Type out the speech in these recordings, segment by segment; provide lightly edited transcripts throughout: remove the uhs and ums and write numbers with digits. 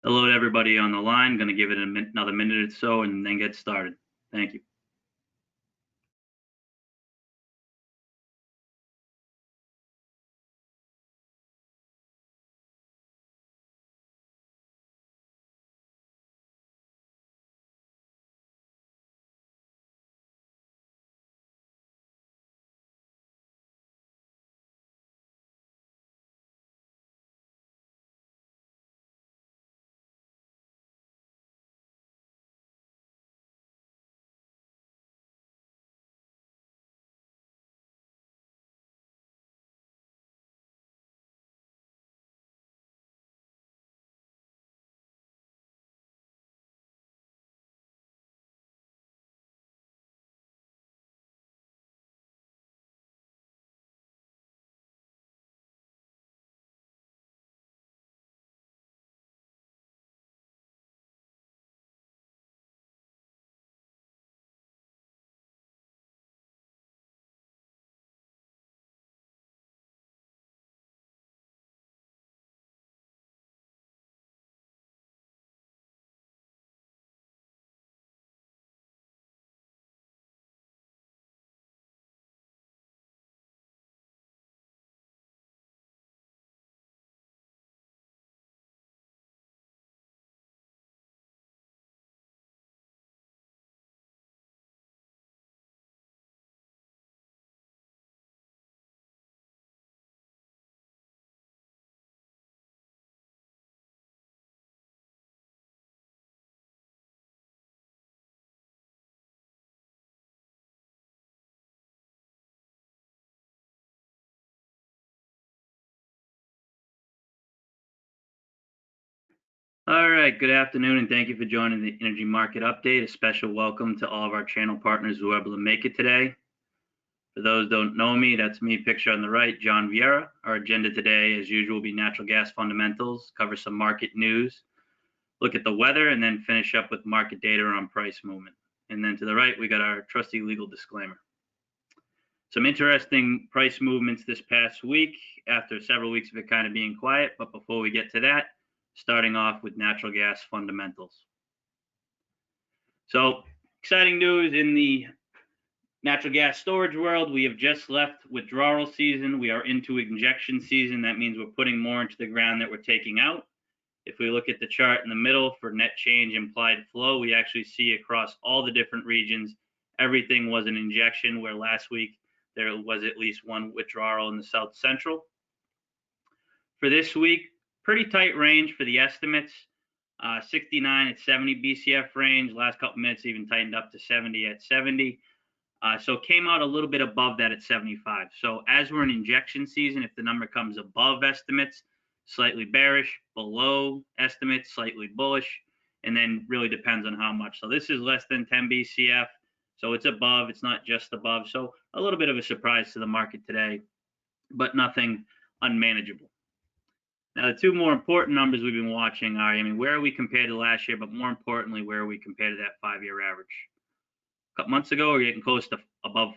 Hello to everybody on the line. Going to give it another minute or so and then get started. Thank you. All right. Good afternoon, and thank you for joining the Energy Market Update. A special welcome to all of our channel partners who were able to make it today. For those who don't know me, that's me, picture on the right, John Vieira. Our agenda today, as usual, will be natural gas fundamentals, cover some market news, look at the weather, and then finish up with market data on price movement. And then to the right, we got our trusty legal disclaimer. Some interesting price movements this past week after several weeks of it kind of being quiet. But before we get to that, starting off with natural gas fundamentals. So, exciting news in the natural gas storage world. We have just left withdrawal season. We are into injection season. That means we're putting more into the ground that we're taking out. If we look at the chart in the middle for net change implied flow, we actually see across all the different regions, everything was an injection, where last week there was at least one withdrawal in the South Central. For this week, pretty tight range for the estimates. 69 at 70 BCF range. Last couple minutes even tightened up to 70 at 70. So it came out a little bit above that at 75. So as we're in injection season, if the number comes above estimates, slightly bearish, below estimates, slightly bullish, and then really depends on how much. So this is less than 10 BCF. So it's above, it's not just above. So a little bit of a surprise to the market today, but nothing unmanageable. Now, the two more important numbers we've been watching are, where are we compared to last year, but more importantly, where are we compared to that 5-year average? A couple months ago, we we're getting close to above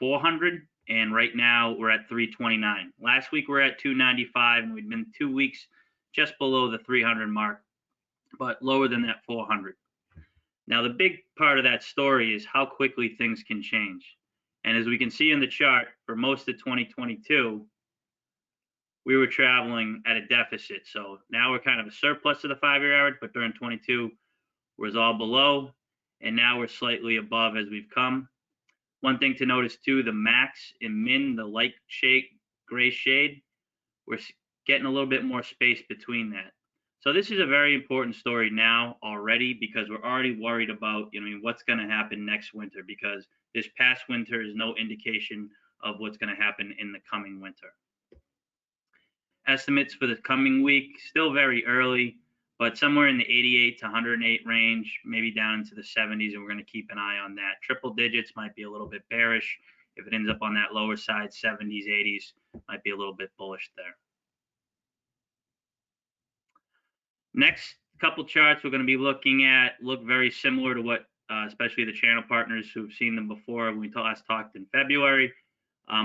400, and right now we're at 329. Last week, we're at 295, and we've been 2 weeks just below the 300 mark, but lower than that 400. Now, the big part of that story is how quickly things can change. And as we can see in the chart, for most of 2022, we were traveling at a deficit. So now we're kind of a surplus to the 5-year average, but during 22 was all below, and now we're slightly above as we've come. One thing to notice too, the max and min, the light shade, gray shade, we're getting a little bit more space between that. So this is a very important story now already, because we're already worried about, what's going to happen next winter, because this past winter is no indication of what's going to happen in the coming winter. Estimates for the coming week, still very early, but somewhere in the 88 to 108 range, maybe down into the 70s, and we're going to keep an eye on that. Triple digits might be a little bit bearish. If it ends up on that lower side, 70s, 80s, might be a little bit bullish there. Next couple charts we're going to be looking at look very similar to what, especially the channel partners who've seen them before when we last talked in February.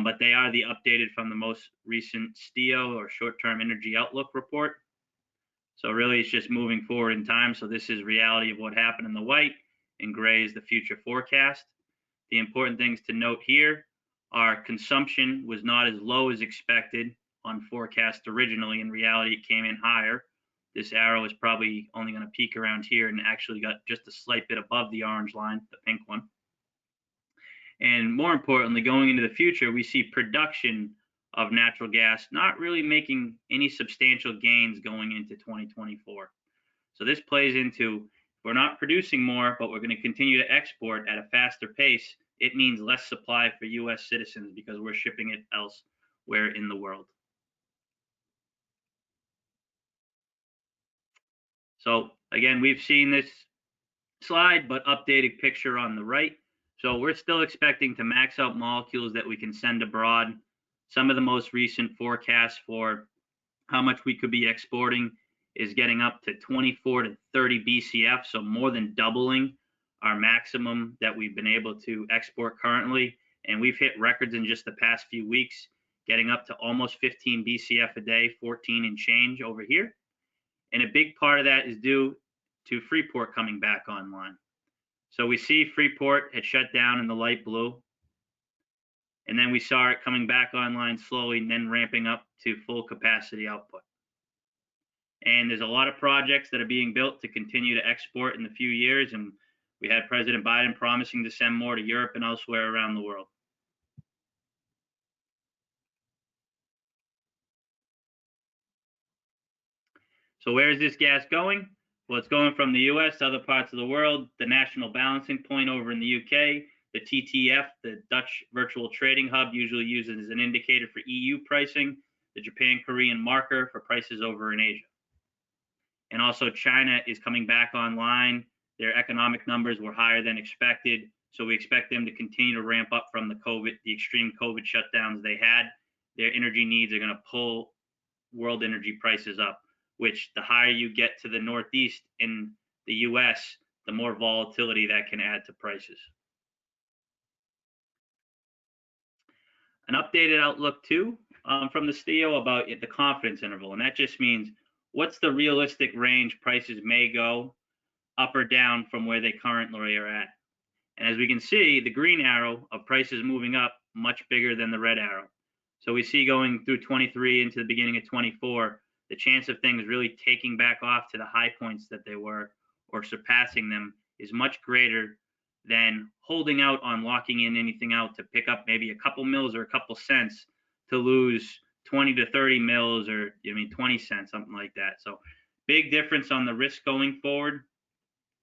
But they are the updated from the most recent STIO, or short-term energy outlook report. So really it's just moving forward in time. So this is reality of what happened in the white, and gray is the future forecast. The important things to note here are consumption was not as low as expected on forecast originally. In reality, it came in higher. This arrow is probably only going to peak around here and actually got just a slight bit above the orange line, the pink one. And more importantly, going into the future, we see production of natural gas not really making any substantial gains going into 2024. So this plays into, we're not producing more, but we're going to continue to export at a faster pace. It means less supply for US citizens because we're shipping it elsewhere in the world. So again, we've seen this slide, but updated picture on the right. So we're still expecting to max out molecules that we can send abroad. Some of the most recent forecasts for how much we could be exporting is getting up to 24 to 30 BCF, so more than doubling our maximum that we've been able to export currently. And we've hit records in just the past few weeks, getting up to almost 15 BCF a day, 14 and change over here. And a big part of that is due to Freeport coming back online. So we see Freeport had shut down in the light blue, and then we saw it coming back online slowly and then ramping up to full capacity output. And there's a lot of projects that are being built to continue to export in the few years, and we had President Biden promising to send more to Europe and elsewhere around the world. So where is this gas going? Well, it's going from the US to other parts of the world. The National Balancing Point over in the UK, the TTF, the Dutch Virtual Trading Hub, usually used as an indicator for EU pricing, the Japan-Korean marker for prices over in Asia. And also China is coming back online. Their economic numbers were higher than expected. So we expect them to continue to ramp up from the extreme COVID shutdowns they had. Their energy needs are going to pull world energy prices up, which the higher you get to the Northeast in the US, the more volatility that can add to prices. An updated outlook too from the STIO about the confidence interval. And that just means what's the realistic range prices may go up or down from where they currently are at. And as we can see, the green arrow of prices moving up much bigger than the red arrow. So we see going through 23 into the beginning of 24, the chance of things really taking back off to the high points that they were or surpassing them is much greater than holding out on locking in anything out to pick up maybe a couple mils or a couple cents to lose 20 to 30 mils or 20 cents, something like that. So big difference on the risk going forward.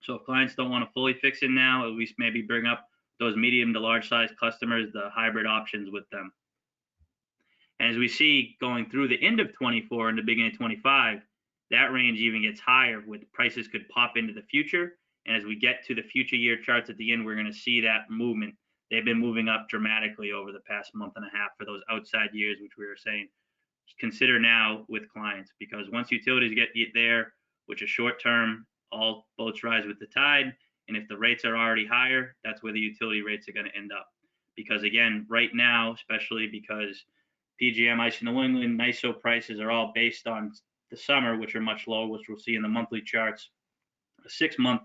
So if clients don't want to fully fix it now, at least maybe bring up those medium to large size customers, the hybrid options with them. And as we see going through the end of 24 and the beginning of 25, that range even gets higher with prices could pop into the future. And as we get to the future year charts at the end, we're going to see that movement. They've been moving up dramatically over the past month and a half for those outside years, which we were saying, consider now with clients, because once utilities get there, which is short term, all boats rise with the tide. And if the rates are already higher, that's where the utility rates are going to end up. Because again, right now, especially because PJM, ICE New England, NYISO prices are all based on the summer, which are much lower, which we'll see in the monthly charts. A 6-month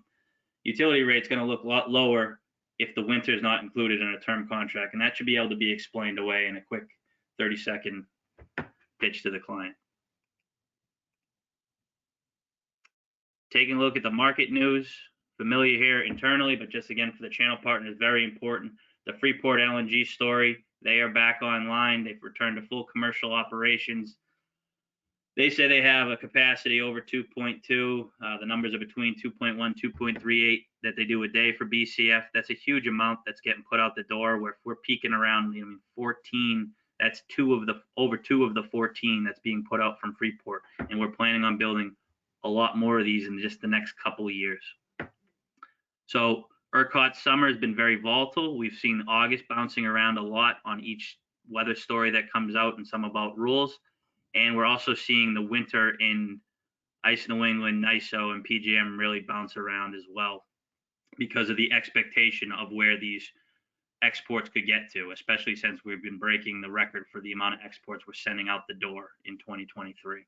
utility rate is going to look a lot lower if the winter is not included in a term contract. And that should be able to be explained away in a quick 30-second pitch to the client. Taking a look at the market news, familiar here internally, but just again for the channel partners, very important. The Freeport LNG story, they are back online. They've returned to full commercial operations. They say they have a capacity over 2.2. The numbers are between 2.1, 2.38 that they do a day for BCF. That's a huge amount that's getting put out the door. Where if we're peaking around 14, that's over two of the 14 that's being put out from Freeport. And we're planning on building a lot more of these in just the next couple of years. So ERCOT's summer has been very volatile. We've seen August bouncing around a lot on each weather story that comes out and some about rules. And we're also seeing the winter in ICE New England, NYISO, and PJM really bounce around as well because of the expectation of where these exports could get to, especially since we've been breaking the record for the amount of exports we're sending out the door in 2023.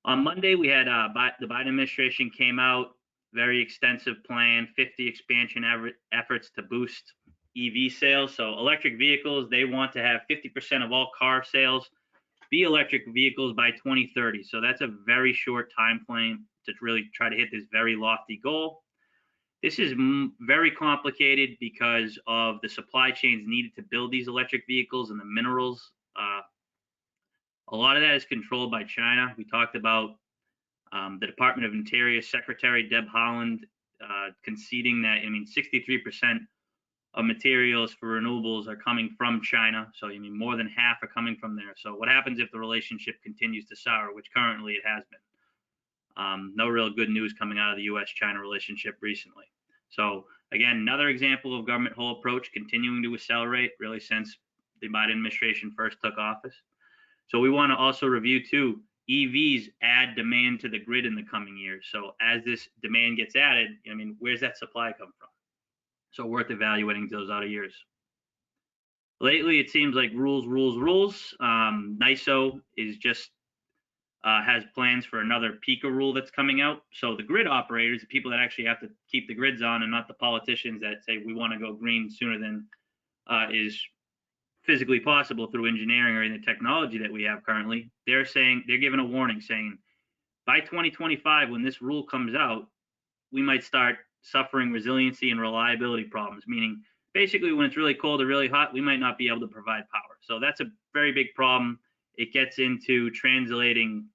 On Monday, we had the Biden administration came out, very extensive plan, 50 expansion efforts to boost EV sales. So electric vehicles, they want to have 50% of all car sales be electric vehicles by 2030. So that's a very short time frame to really try to hit this very lofty goal. This is very complicated because of the supply chains needed to build these electric vehicles and the minerals. A lot of that is controlled by China. We talked about the Department of Interior Secretary Deb Haaland conceding that, 63% of materials for renewables are coming from China. So, more than half are coming from there. So what happens if the relationship continues to sour, which currently it has been? No real good news coming out of the U.S.-China relationship recently. So again, another example of government whole approach continuing to accelerate really since the Biden administration first took office. So we want to also review too, EVs add demand to the grid in the coming years. So as this demand gets added, where's that supply come from? So worth evaluating those outer years. Lately, it seems like rules. NYISO is just has plans for another PICA rule that's coming out. So the grid operators, the people that actually have to keep the grids on, and not the politicians that say we want to go green sooner than is physically possible through engineering or the technology that we have currently, they're given a warning saying by 2025, when this rule comes out, we might start suffering resiliency and reliability problems, meaning basically when it's really cold or really hot, we might not be able to provide power. So that's a very big problem. It gets into translating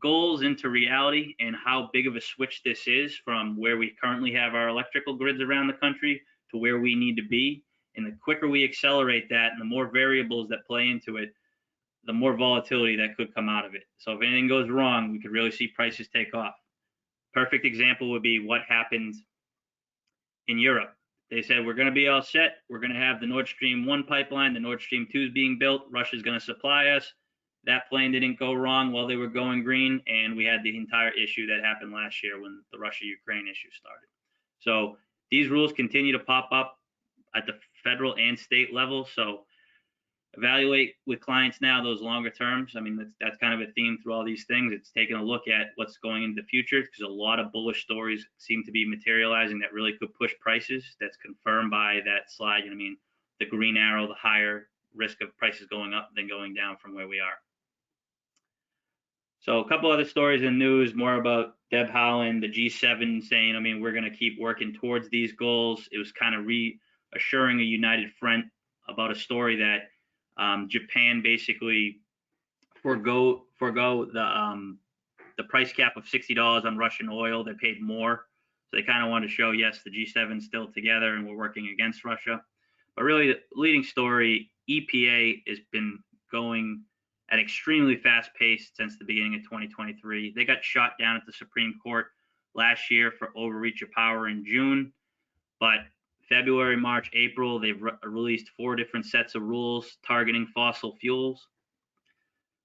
goals into reality and how big of a switch this is from where we currently have our electrical grids around the country to where we need to be. And the quicker we accelerate that and the more variables that play into it, the more volatility that could come out of it. So if anything goes wrong, we could really see prices take off. Perfect example would be what happened in Europe. They said, we're going to be all set. We're going to have the Nord Stream 1 pipeline. The Nord Stream 2 is being built. Russia's going to supply us. That plan didn't go wrong while they were going green. And we had the entire issue that happened last year when the Russia-Ukraine issue started. So these rules continue to pop up at the federal and state level. So evaluate with clients now those longer terms. That's kind of a theme through all these things. It's taking a look at what's going into the future because a lot of bullish stories seem to be materializing that really could push prices. That's confirmed by that slide. The green arrow, the higher risk of prices going up than going down from where we are. So a couple other stories in news, more about Deb Haaland, the G7 saying, we're going to keep working towards these goals. It was kind of reassuring a united front about a story that Japan basically forgo the price cap of $60 on Russian oil. They paid more. So they kind of want to show, yes, the G7 is still together and we're working against Russia. But really, the leading story, EPA has been going at an extremely fast pace since the beginning of 2023. They got shot down at the Supreme Court last year for overreach of power in June. But February, March, April, they've released 4 different sets of rules targeting fossil fuels.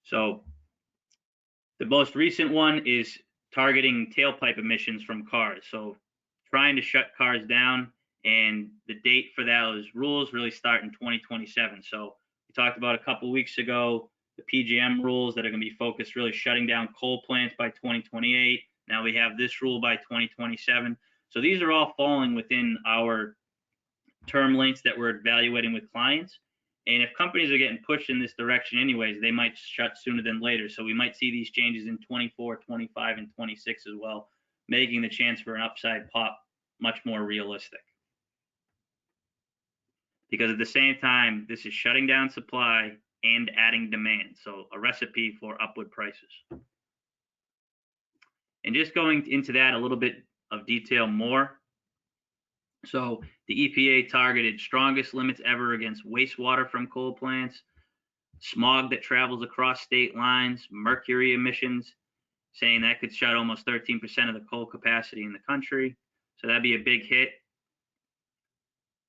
So the most recent one is targeting tailpipe emissions from cars. So trying to shut cars down, and the date for those rules really start in 2027. So we talked about a couple weeks ago, the PJM rules that are going to be focused really shutting down coal plants by 2028. Now we have this rule by 2027. So these are all falling within our term lengths that we're evaluating with clients. And if companies are getting pushed in this direction anyways, they might shut sooner than later. So we might see these changes in 24, 25, and 26 as well, making the chance for an upside pop much more realistic. Because at the same time, this is shutting down supply and adding demand. So a recipe for upward prices. And just going into that a little bit of detail more. So the EPA targeted strongest limits ever against wastewater from coal plants, smog that travels across state lines, mercury emissions, saying that could shut almost 13% of the coal capacity in the country. So that'd be a big hit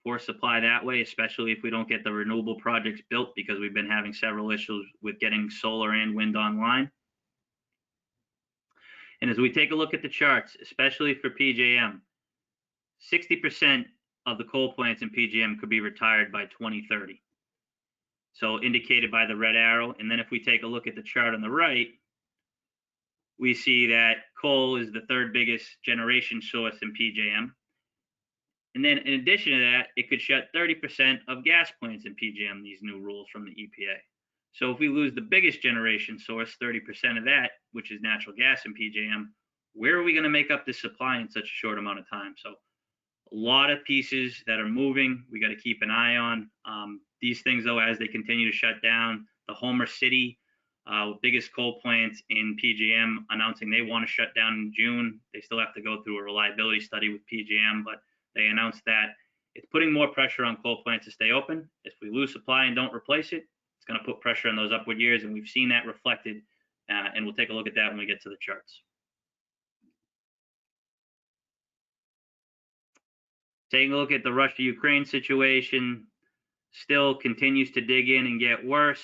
for supply that way, especially if we don't get the renewable projects built, because we've been having several issues with getting solar and wind online. And as we take a look at the charts, especially for PJM, 60% of the coal plants in PJM could be retired by 2030. So indicated by the red arrow. And then if we take a look at the chart on the right, we see that coal is the third biggest generation source in PJM. And then in addition to that, it could shut 30% of gas plants in PJM, these new rules from the EPA. So if we lose the biggest generation source, 30% of that, which is natural gas in PJM, where are we going to make up this supply in such a short amount of time? So a lot of pieces that are moving, we got to keep an eye on. These things, though, as they continue to shut down, the Homer City, biggest coal plants in PJM, announcing they want to shut down in June. They still have to go through a reliability study with PJM, but they announced that. It's putting more pressure on coal plants to stay open. If we lose supply and don't replace it, it's going to put pressure on those upward years, and we've seen that reflected, and we'll take a look at that when we get to the charts. Taking a look at the Russia-Ukraine situation, still continues to dig in and get worse,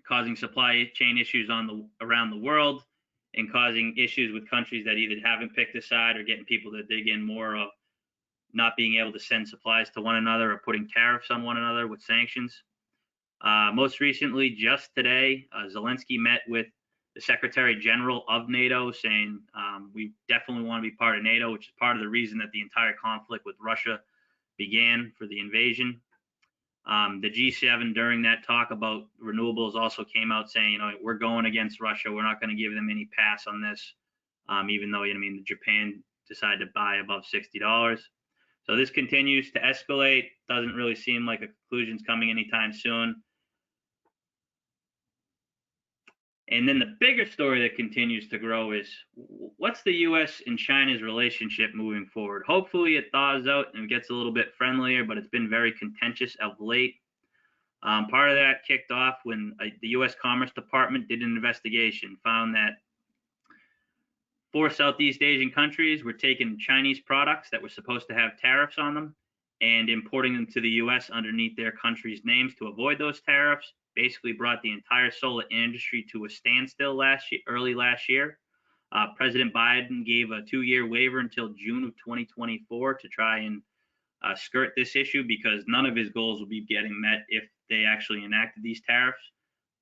causing supply chain issues around the world, and causing issues with countries that either haven't picked a side or getting people to dig in more of not being able to send supplies to one another or putting tariffs on one another with sanctions. Most recently, just today, Zelensky met with the Secretary General of NATO, saying we definitely want to be part of NATO, which is part of the reason that the entire conflict with Russia began for the invasion. The G7 during that talk about renewables also came out saying, we're going against Russia. We're not going to give them any pass on this, even though, Japan decided to buy above $60. So this continues to escalate. Doesn't really seem like a conclusion's coming anytime soon. And then the bigger story that continues to grow is what's the U.S. and China's relationship moving forward? Hopefully it thaws out and gets a little bit friendlier, but it's been very contentious of late. Part of that kicked off when the U.S. Commerce Department did an investigation, found that 4 Southeast Asian countries were taking Chinese products that were supposed to have tariffs on them and importing them to the U.S. underneath their country's names to avoid those tariffs. Basically brought the entire solar industry to a standstill early last year. President Biden gave a 2-year waiver until June of 2024 to try and skirt this issue, because none of his goals will be getting met if they actually enacted these tariffs.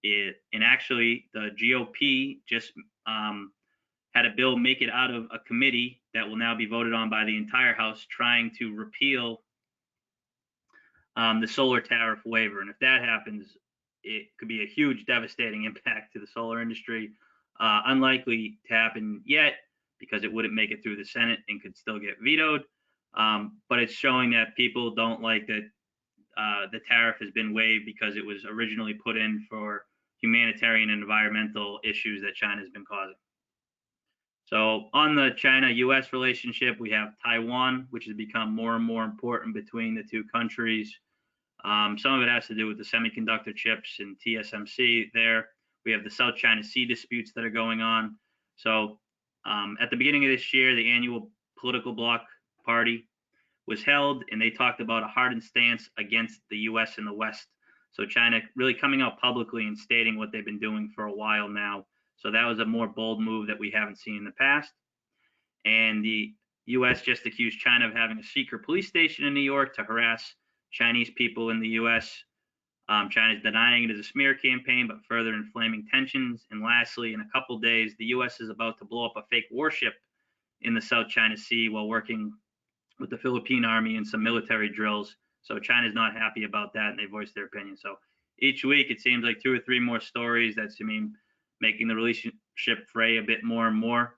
And actually, the GOP just had a bill make it out of a committee that will now be voted on by the entire House, trying to repeal the solar tariff waiver. And if that happens, it could be a huge devastating impact to the solar industry. Unlikely to happen yet, because it wouldn't make it through the Senate and could still get vetoed. But it's showing that people don't like that the tariff has been waived, because it was originally put in for humanitarian and environmental issues that China has been causing. So on the China-U.S. relationship, we have Taiwan, which has become more and more important between the two countries. Some of it has to do with the semiconductor chips and TSMC there. We have the South China Sea disputes that are going on. So at the beginning of this year, the annual political bloc party was held, and they talked about a hardened stance against the U.S. and the West. So China really coming out publicly and stating what they've been doing for a while now. So that was a more bold move that we haven't seen in the past. And the U.S. just accused China of having a secret police station in New York to harass Chinese people in the U.S. China's denying it as a smear campaign, but further inflaming tensions. And lastly, in a couple of days, the U.S. is about to blow up a fake warship in the South China Sea while working with the Philippine Army in some military drills. So China's not happy about that, and they voiced their opinion. So each week, it seems like 2 or 3 more stories that's making the relationship fray a bit more and more.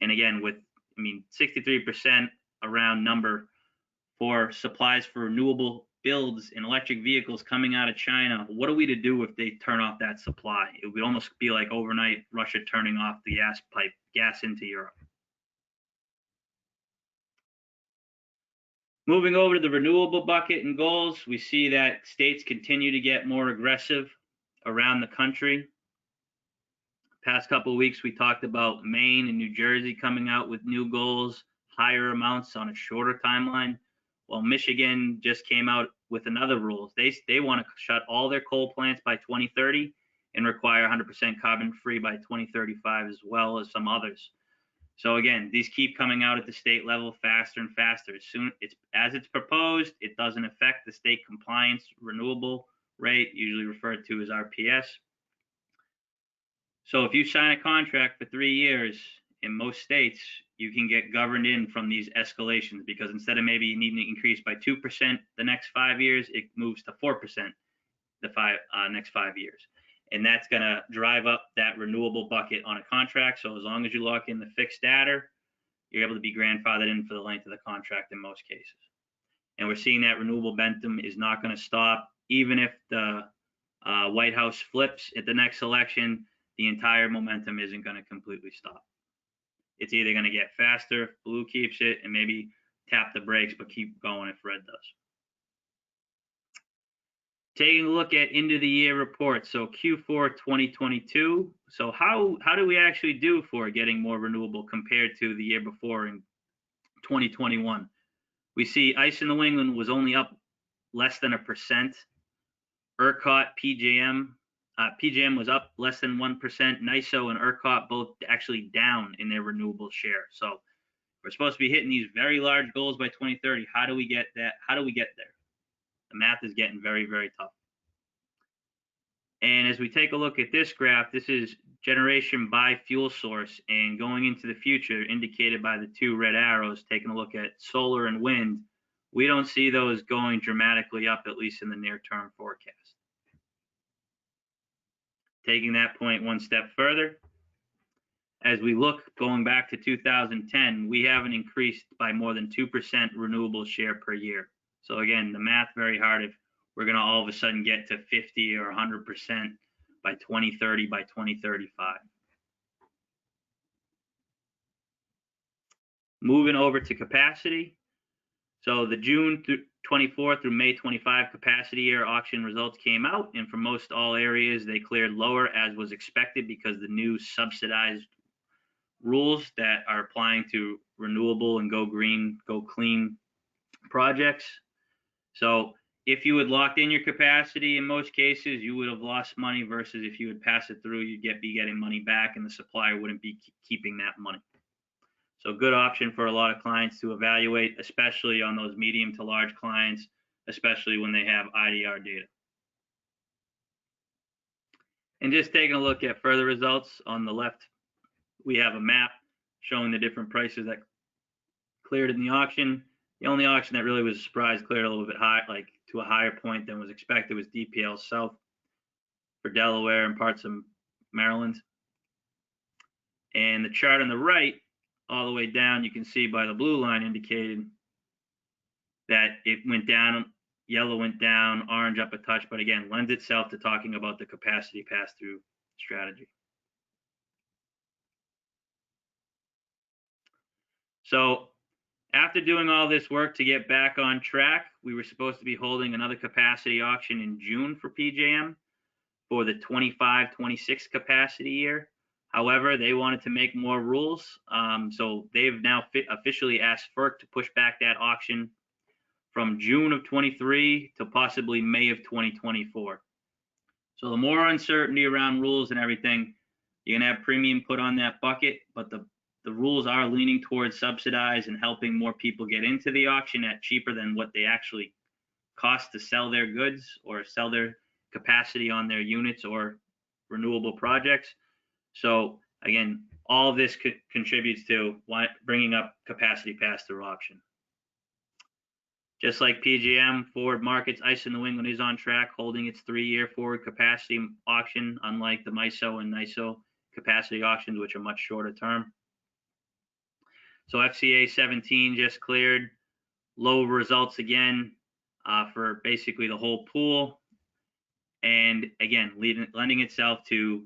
And again, with 63% around number for supplies for renewable builds in electric vehicles coming out of China, what are we to do if they turn off that supply? It would almost be like overnight Russia turning off the gas into Europe. Moving over to the renewable bucket and goals, we see that states continue to get more aggressive around the country. Past couple of weeks, we talked about Maine and New Jersey coming out with new goals, higher amounts on a shorter timeline. Well, Michigan just came out with another rule. They want to shut all their coal plants by 2030 and require 100% carbon free by 2035, as well as some others. So again, these keep coming out at the state level faster and faster. As it's proposed, it doesn't affect the state compliance renewable rate, usually referred to as RPS. So if you sign a contract for 3 years, in most states, you can get governed in from these escalations, because instead of maybe needing to increase by 2% the next 5 years, it moves to 4% the next 5 years. And that's going to drive up that renewable bucket on a contract. So as long as you lock in the fixed adder, you're able to be grandfathered in for the length of the contract in most cases. And we're seeing that renewable momentum is not going to stop. Even if the White House flips at the next election, the entire momentum isn't going to completely stop. It's either going to get faster if blue keeps it, and maybe tap the brakes, but keep going if red does. Taking a look at end of the year reports. So Q4 2022. So how do we actually do for getting more renewable compared to the year before in 2021? We see ISO New England was only up less than 1%. ERCOT, PJM was up less than 1%. NYISO and ERCOT both actually down in their renewable share. So we're supposed to be hitting these very large goals by 2030. How do we get that? How do we get there? The math is getting very, very tough. And as we take a look at this graph, this is generation by fuel source, and going into the future, indicated by the 2 red arrows, taking a look at solar and wind, we don't see those going dramatically up, at least in the near-term forecast. Taking that point one step further, as we look going back to 2010, we haven't increased by more than 2% renewable share per year. So again, the math very hard if we're going to all of a sudden get to 50 or 100% by 2030, by 2035. Moving over to capacity. So the June 24 through May 25 capacity year auction results came out, and for most all areas, they cleared lower, as was expected, because the new subsidized rules that are applying to renewable and go green, go clean projects. So if you had locked in your capacity, in most cases, you would have lost money, versus if you would pass it through, you'd be getting money back, and the supplier wouldn't be keeping that money. So good option for a lot of clients to evaluate, especially on those medium to large clients, especially when they have IDR data. And just taking a look at further results, on the left, we have a map showing the different prices that cleared in the auction. The only auction that really was a surprise, cleared a little bit high, like to a higher point than was expected, was DPL South for Delaware and parts of Maryland. And the chart on the right, all the way down, you can see by the blue line indicated that it went down, yellow went down, orange up a touch, but again, lends itself to talking about the capacity pass-through strategy. So after doing all this work to get back on track, we were supposed to be holding another capacity auction in June for PJM for the 25-26 capacity year. However, they wanted to make more rules, so they've now officially asked FERC to push back that auction from June of 23 to possibly May of 2024. So the more uncertainty around rules and everything, you're gonna have premium put on that bucket, but the rules are leaning towards subsidized and helping more people get into the auction at cheaper than what they actually cost to sell their goods or sell their capacity on their units or renewable projects. So again, all of this contributes to bringing up capacity pass-through auction. Just like PJM, forward markets, ISO New England is on track, holding its 3-year forward capacity auction, unlike the MISO and NYISO capacity auctions, which are much shorter term. So FCA 17 just cleared, low results again for basically the whole pool. And again, lending itself to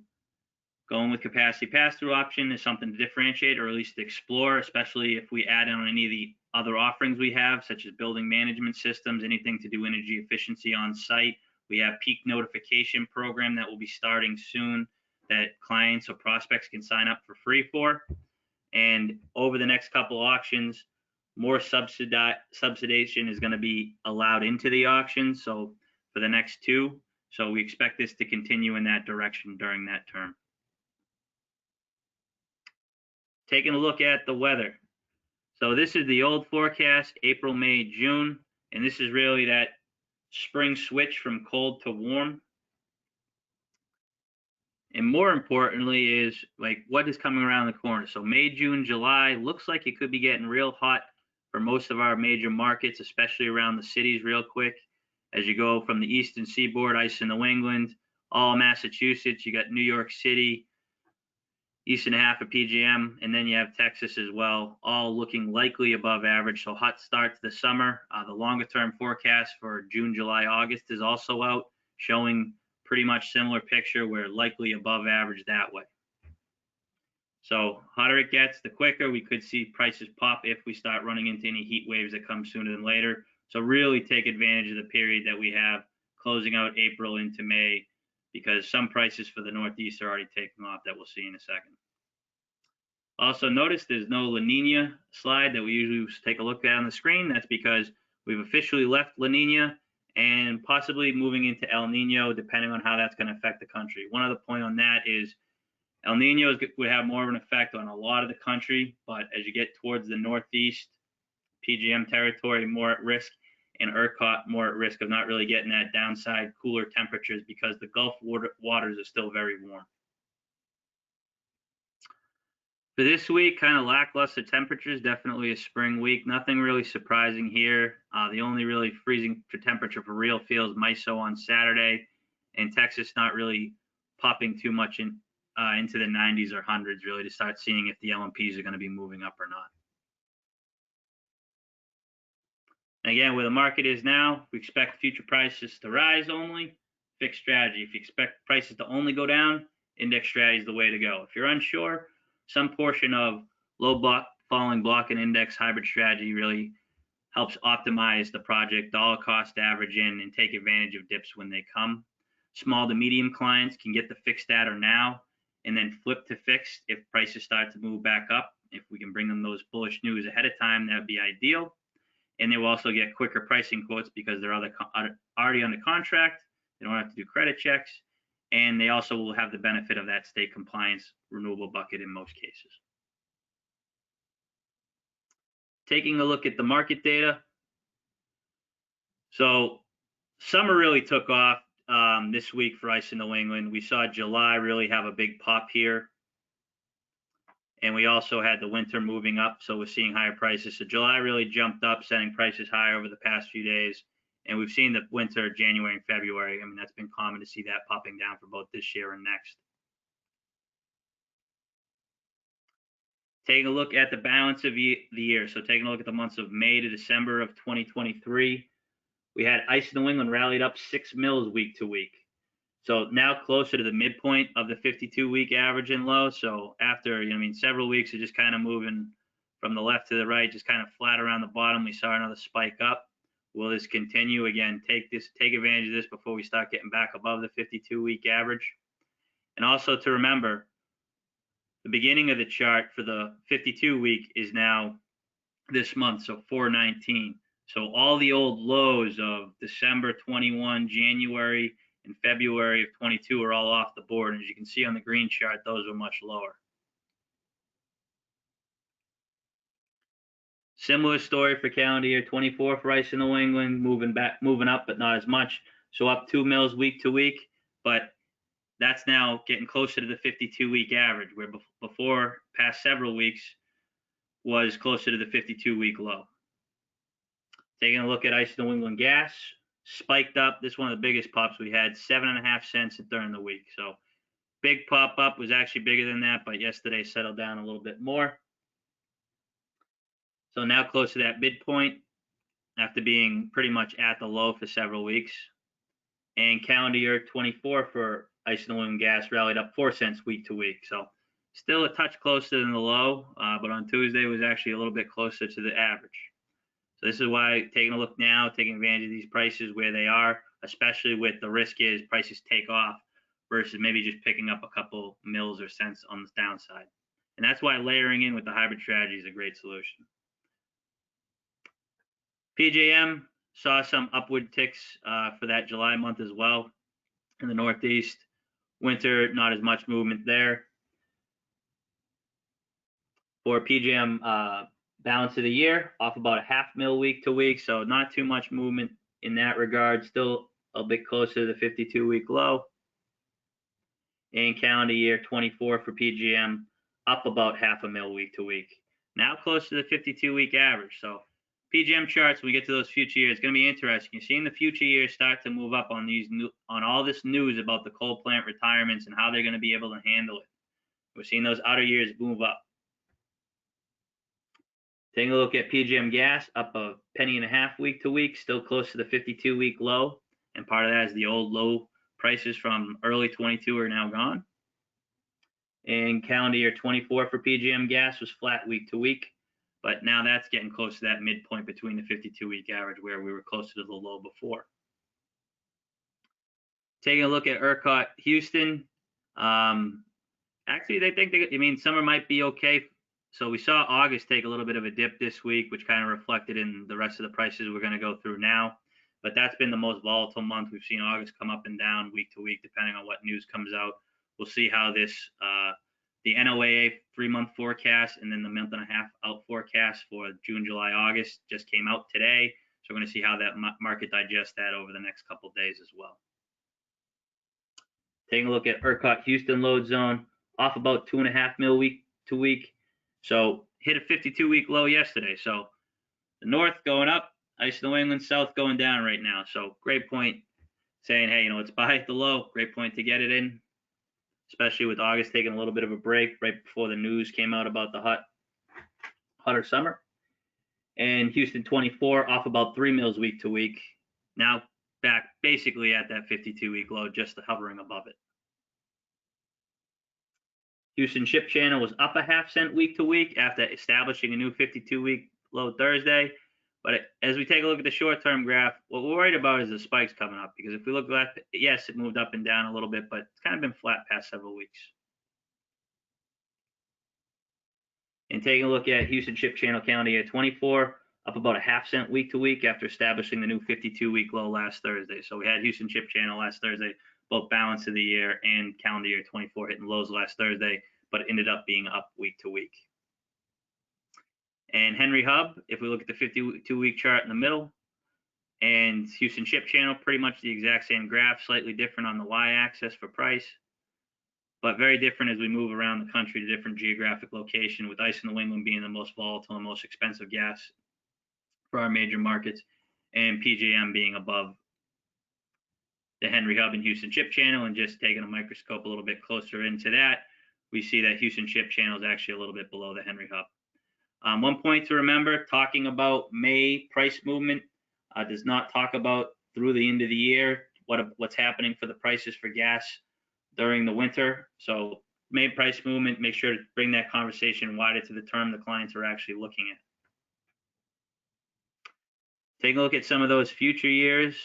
going with capacity pass-through option is something to differentiate, or at least to explore, especially if we add on any of the other offerings we have, such as building management systems, anything to do energy efficiency on site. We have peak notification program that will be starting soon that clients or prospects can sign up for free for. And over the next couple auctions, more subsidization is going to be allowed into the auction. So for the next 2, so we expect this to continue in that direction during that term. Taking a look at the weather. So this is the old forecast, April, May, June, and this is really that spring switch from cold to warm. And more importantly is like what is coming around the corner. So May, June, July looks like it could be getting real hot for most of our major markets, especially around the cities real quick. As you go from the eastern seaboard, ice in New England, all Massachusetts, you got New York City, eastern half of PJM, and then you have Texas as well, all looking likely above average. So hot start to the summer. The longer term forecast for June, July, August is also out, showing pretty much similar picture. We're likely above average that way. So hotter it gets, the quicker we could see prices pop if we start running into any heat waves that come sooner than later. So really take advantage of the period that we have closing out April into May, because some prices for the Northeast are already taking off that we'll see in a second. Also notice there's no La Nina slide that we usually take a look at on the screen. That's because we've officially left La Nina and possibly moving into El Nino, depending on how that's going to affect the country. One other point on that is El Nino would have more of an effect on a lot of the country, but as you get towards the Northeast, PJM territory, more at risk, and ERCOT more at risk of not really getting that downside cooler temperatures because the Gulf waters are still very warm. For this week, kind of lackluster temperatures, definitely a spring week. Nothing really surprising here. The only really freezing temperature for real feels MISO on Saturday, and Texas not really popping too much into the 90s or hundreds really to start seeing if the LMPs are going to be moving up or not. Again, where the market is now, we expect future prices to rise only. Fixed strategy. If you expect prices to only go down, index strategy is the way to go. If you're unsure, some portion of low block, falling block and index hybrid strategy really helps optimize the project dollar cost average in and take advantage of dips when they come. Small to medium clients can get the fixed data now and then flip to fixed if prices start to move back up. If we can bring them those bullish news ahead of time, that would be ideal. And they will also get quicker pricing quotes because they're already under contract. They don't have to do credit checks. And they also will have the benefit of that state compliance renewable bucket in most cases. Taking a look at the market data. So summer really took off this week for ICE in New England. We saw July really have a big pop here. And we also had the winter moving up, so we're seeing higher prices. So July really jumped up, setting prices higher over the past few days. And we've seen the winter, January and February. I mean, that's been common to see that popping down for both this year and next. Taking a look at the balance of the year. So taking a look at the months of May to December of 2023, we had ICE New England rallied up 6 mils week to week. So now closer to the midpoint of the 52-week average and low. So after, several weeks of just kind of moving from the left to the right, just kind of flat around the bottom, we saw another spike up. Will this continue? Again, take advantage of this before we start getting back above the 52-week average. And also to remember, the beginning of the chart for the 52-week is now this month, so 4/19. So all the old lows of December 21, January, and February of 22 are all off the board. And as you can see on the green chart, those were much lower. Similar story for calendar year 24 for ICE in New England, moving up, but not as much. So up 2 mils week to week, but that's now getting closer to the 52-week average, where before past several weeks was closer to the 52-week low. Taking a look at ICE New England gas, spiked up. This is one of the biggest pops we had, 7.5 cents during the week. So big pop up, was actually bigger than that, but yesterday settled down a little bit more. So now close to that midpoint after being pretty much at the low for several weeks. And calendar year 24 for ICE New England gas rallied up 4 cents week to week. So still a touch closer than the low, but on Tuesday was actually a little bit closer to the average. So this is why taking a look now, taking advantage of these prices where they are, especially with the risk is prices take off versus maybe just picking up a couple mils or cents on the downside. And that's why layering in with the hybrid strategy is a great solution. PJM saw some upward ticks for that July month as well in the Northeast. Winter, not as much movement there. For PJM balance of the year, off about a 0.5 mil week to week, so not too much movement in that regard. Still a bit closer to the 52-week low. And calendar year 24 for PGM, up about half a mil week to week. Now close to the 52-week average. So PGM charts, when we get to those future years, it's going to be interesting. You're seeing the future years start to move up on on all this news about the coal plant retirements and how they're going to be able to handle it. We're seeing those outer years move up. Taking a look at PGM gas, up a penny and a half week to week, still close to the 52-week low. And part of that is the old low prices from early 22 are now gone. And calendar year 24 for PGM gas was flat week to week, but now that's getting close to that midpoint between the 52-week average where we were closer to the low before. Taking a look at ERCOT Houston, actually they think summer might be okay. So we saw August take a little bit of a dip this week, which kind of reflected in the rest of the prices we're going to go through now. But that's been the most volatile month. We've seen August come up and down week to week, depending on what news comes out. We'll see how this, the NOAA 3-month forecast and then the month and a half out forecast for June, July, August just came out today. So we're going to see how that market digests that over the next couple of days as well. Taking a look at ERCOT Houston load zone, off about 2.5 mil week to week. So hit a 52-week low yesterday. So the north going up, ICE New England south going down right now. So great point saying, hey, it's buy at the low. Great point to get it in, especially with August taking a little bit of a break right before the news came out about the hotter summer. And Houston 24 off about 3 mils week to week. Now back basically at that 52-week low, just hovering above it. Houston Ship Channel was up a half cent week to week after establishing a new 52-week low Thursday. But as we take a look at the short-term graph, what we're worried about is the spikes coming up. Because if we look at that, yes, it moved up and down a little bit, but it's kind of been flat past several weeks. And taking a look at Houston Ship Channel calendar year 24, up about a half cent week to week after establishing the new 52-week low last Thursday. So we had Houston Ship Channel last Thursday, both balance of the year and calendar year 24 hitting lows last Thursday, but it ended up being up week to week. And Henry Hub, if we look at the 52-week chart in the middle, and Houston Ship Channel, pretty much the exact same graph, slightly different on the y-axis for price, but very different as we move around the country to different geographic location, with ICE New England being the most volatile and most expensive gas for our major markets, and PJM being above the Henry Hub and Houston Ship Channel. And just taking a microscope a little bit closer into that, we see that Houston Ship Channel is actually a little bit below the Henry Hub. One point to remember, talking about May price movement does not talk about through the end of the year what's happening for the prices for gas during the winter. So May price movement, make sure to bring that conversation wider to the term the clients are actually looking at. Take a look at some of those future years.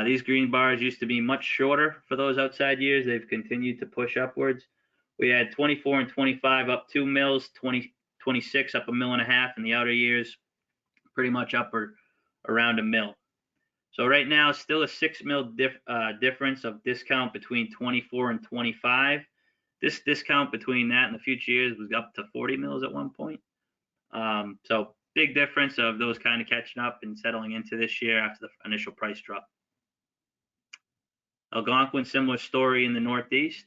These green bars used to be much shorter for those outside years. They've continued to push upwards. We had 24 and 25 up 2 mils, 26 up a mil and a half, in the outer years pretty much up or around a mil. So right now still a 6 mil difference of discount between 24 and 25. This discount between that and the future years was up to 40 mils at one point. So big difference of those kind of catching up and settling into this year after the initial price drop. Algonquin, similar story in the Northeast.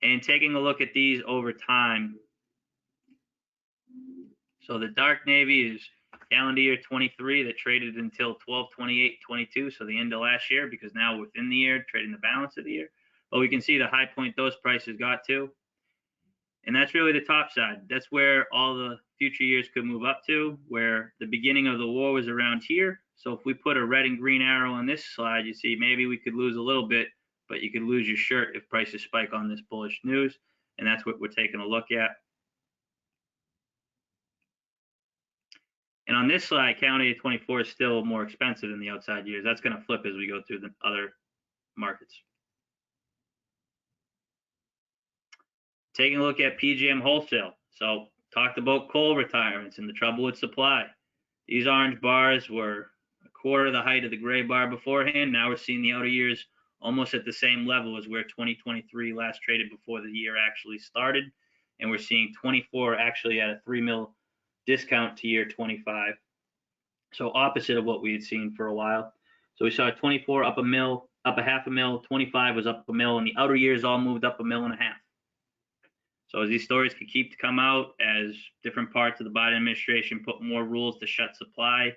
And taking a look at these over time. So the dark navy is calendar year 23 that traded until 12/28/22, so the end of last year, because now within the year trading the balance of the year. But we can see the high point those prices got to. And that's really the top side. That's where all the future years could move up to, where the beginning of the war was around here. So if we put a red and green arrow on this slide, you see maybe we could lose a little bit, but you could lose your shirt if prices spike on this bullish news. And that's what we're taking a look at. And on this slide, calendar year 24 is still more expensive than the outside years. That's going to flip as we go through the other markets. Taking a look at PGM wholesale. So talked about coal retirements and the trouble with supply. These orange bars were a quarter of the height of the gray bar beforehand. Now we're seeing the outer years almost at the same level as where 2023 last traded before the year actually started. And we're seeing 24 actually at a 3 mil discount to year 25. So opposite of what we had seen for a while. So we saw 24 up up a half a mil, 25 was up a mil, and the outer years all moved up 1.5 million. So as these stories could keep to come out, as different parts of the Biden administration put more rules to shut supply,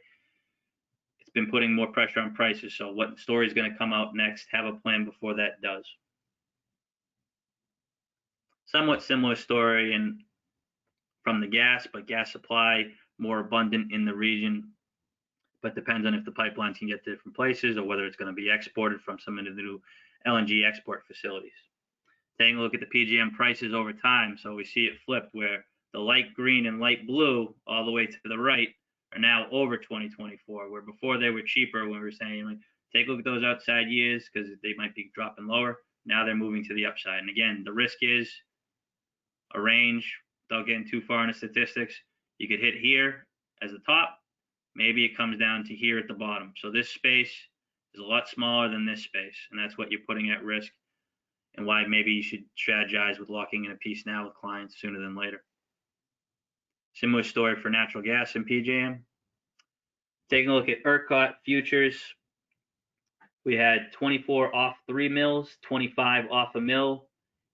it's been putting more pressure on prices. So what story is going to come out next? Have a plan before that does. Somewhat similar story and from the gas, but gas supply more abundant in the region, but depends on if the pipelines can get to different places or whether it's going to be exported from some of the new LNG export facilities. Taking a look at the PJM prices over time, so we see it flipped where the light green and light blue all the way to the right are now over 2024, where before they were cheaper when we were saying, like, take a look at those outside years because they might be dropping lower. Now they're moving to the upside. And again, the risk is a range. Without getting too far into statistics, you could hit here as the top. Maybe it comes down to here at the bottom. So this space is a lot smaller than this space, and that's what you're putting at risk and why maybe you should strategize with locking in a piece now with clients sooner than later. Similar story for natural gas and PJM. Taking a look at ERCOT futures, we had 24 off 3 mils, 25 off a mil,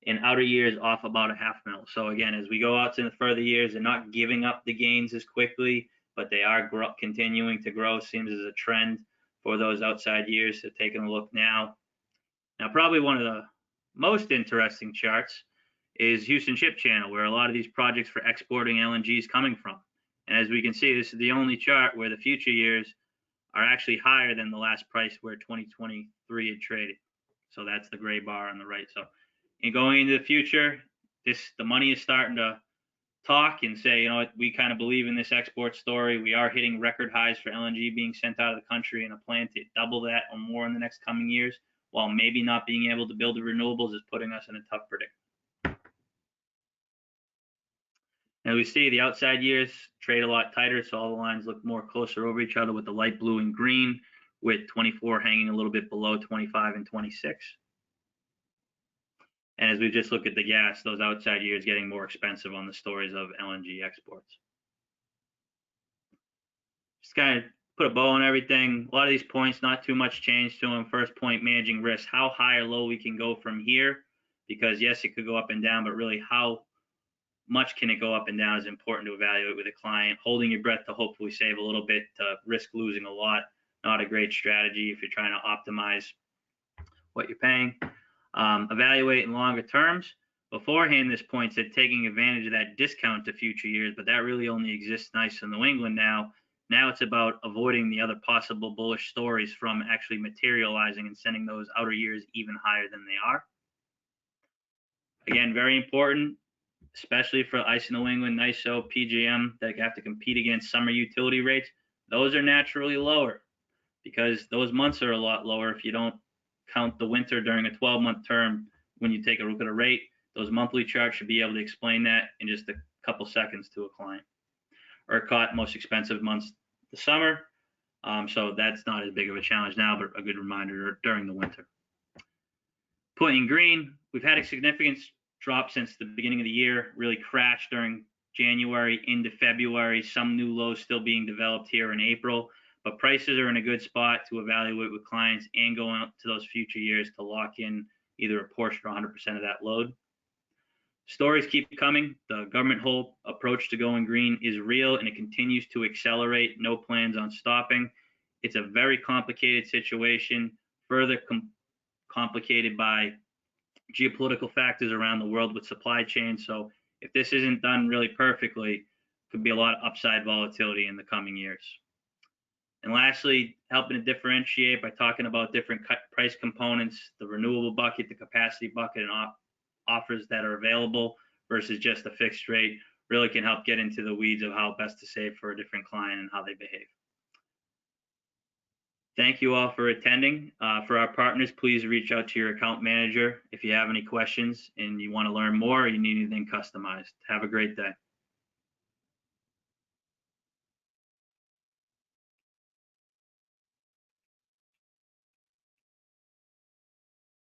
and outer years off about a half mil. So again, as we go out to the further years, they're not giving up the gains as quickly, but they are continuing to grow. Seems as a trend for those outside years. So taking a look now. Now, probably one of the most interesting charts is Houston Ship Channel, where a lot of these projects for exporting LNG is coming from. And as we can see, this is the only chart where the future years are actually higher than the last price where 2023 had traded. So that's the gray bar on the right. So in going into the future, the money is starting to talk and say, you know what, we kind of believe in this export story. We are hitting record highs for LNG being sent out of the country, and a plan to double that or more in the next coming years, while maybe not being able to build the renewables is putting us in a tough predicament. And we see the outside years trade a lot tighter, so all the lines look more closer over each other with the light blue and green, with 24 hanging a little bit below 25 and 26. And as we just look at the gas, those outside years getting more expensive on the stories of LNG exports. Just kind of put a bow on everything. A lot of these points, not too much change to them. First point, managing risk. How high or low we can go from here, because yes, it could go up and down, but really how much can it go up and down is important to evaluate with a client. Holding your breath to hopefully save a little bit, to risk losing a lot, not a great strategy if you're trying to optimize what you're paying. Evaluate in longer terms. Beforehand, this point said taking advantage of that discount to future years, but that really only exists nice in New England now. Now it's about avoiding the other possible bullish stories from actually materializing and sending those outer years even higher than they are. Again, very important, especially for ICE New England, NYISO, PJM, that have to compete against summer utility rates. Those are naturally lower because those months are a lot lower if you don't count the winter during a 12-month term. When you take a look at a rate, those monthly charts should be able to explain that in just a couple seconds to a client. ERCOT, most expensive months the summer, so that's not as big of a challenge now, but a good reminder during the winter. Point in green, we've had a significant drop since the beginning of the year, really crashed during January into February, some new lows still being developed here in April, but prices are in a good spot to evaluate with clients and go out to those future years to lock in either a portion or 100% of that load. Stories keep coming. The government whole approach to going green is real, and it continues to accelerate. No plans on stopping. It's a very complicated situation, further complicated by geopolitical factors around the world with supply chains. So if this isn't done really perfectly, could be a lot of upside volatility in the coming years. And lastly, helping to differentiate by talking about different price components, the renewable bucket, the capacity bucket, and offers that are available versus just a fixed rate, really can help get into the weeds of how best to save for a different client and how they behave. Thank you all for attending. For our partners, please reach out to your account manager if you have any questions and you want to learn more or you need anything customized. Have a great day.